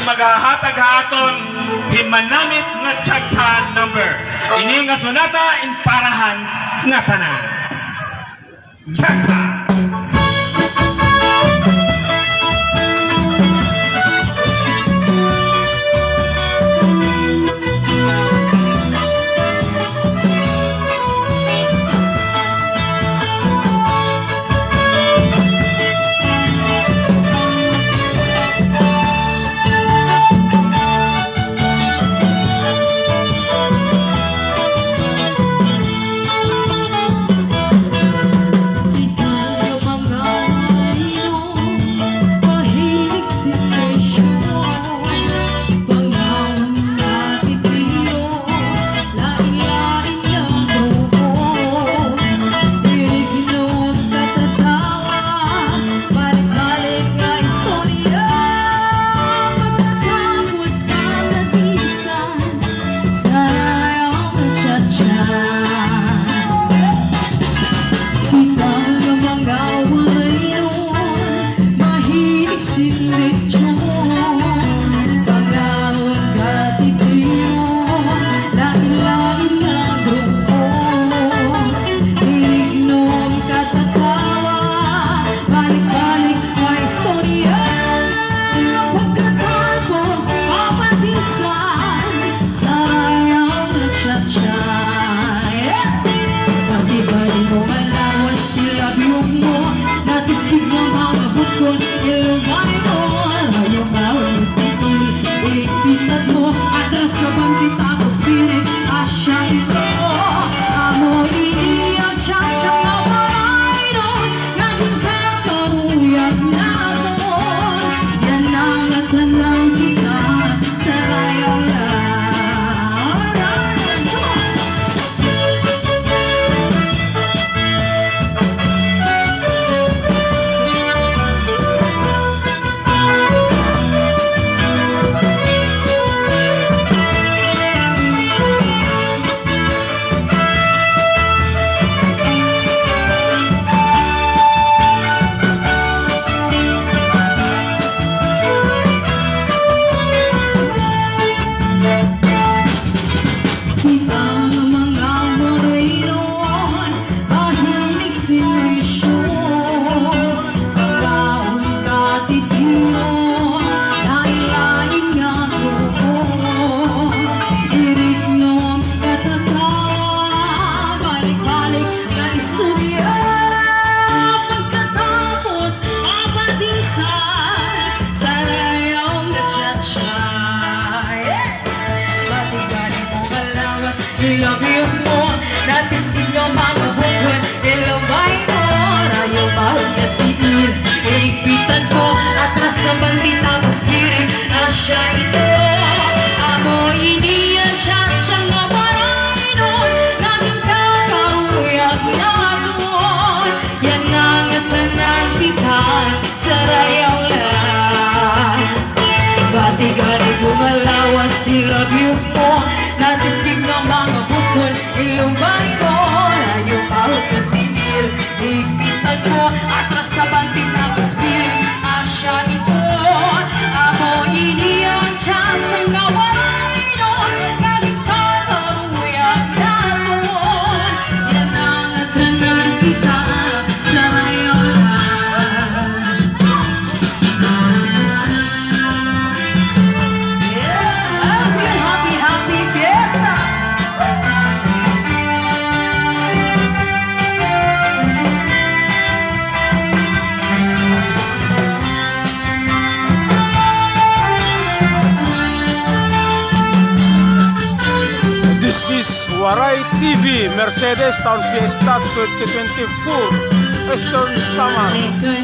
maghahatag haton himanamit nga cha-cha number. Ini nga sonata in parahan nga tanan. Cha-cha. Ilagyan mo, natisig ang mga bukod. Ilabay mo, rayo mahal na tiil. Iigpitan ko, atras sa bandita mo spirit. Asya ito, amo iniyan, tsatsang nga maray nun. Naging kakaruyag na doon. Yan ang atanan kita sa rayaw lang. Batigan ay bumalawas, ilagyan mo, natisig ng mga bukol, ilumay mo, layo mahal ka tinil. Iigpitan mo, atras sa bandita mo spirit. Asya ito, amo iniyan, tsatsang nga maray nun. Naging kakaruyag na doon. Yan ang atanan kita sa rayaw lang. Yeah! Sige, happy, happy fiesta! This is Waray TV, Mercedes Town Fiesta 2024, Western Samar. Ito'y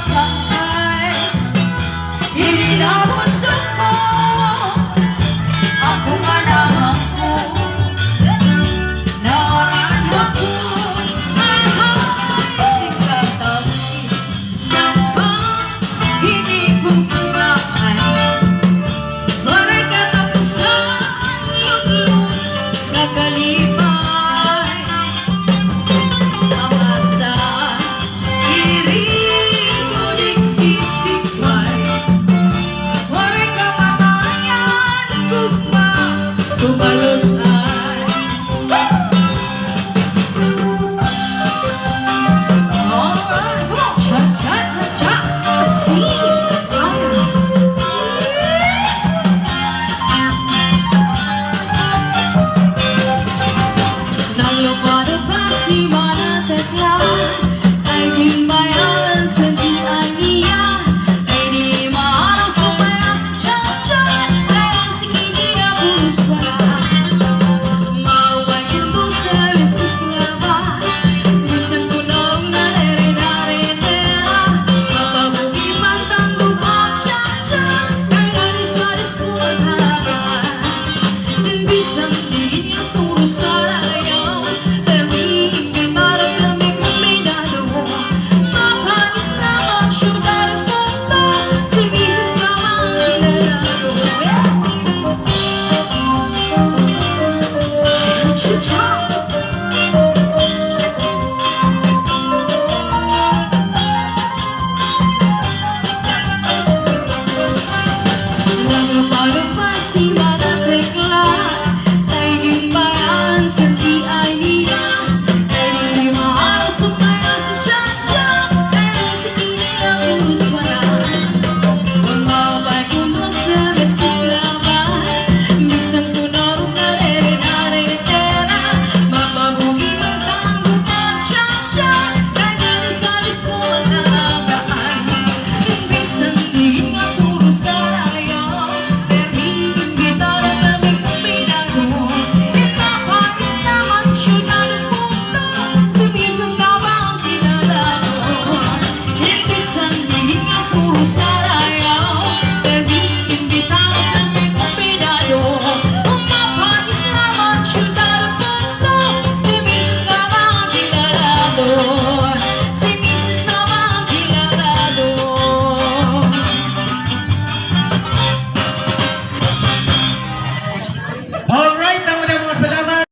Fiesta.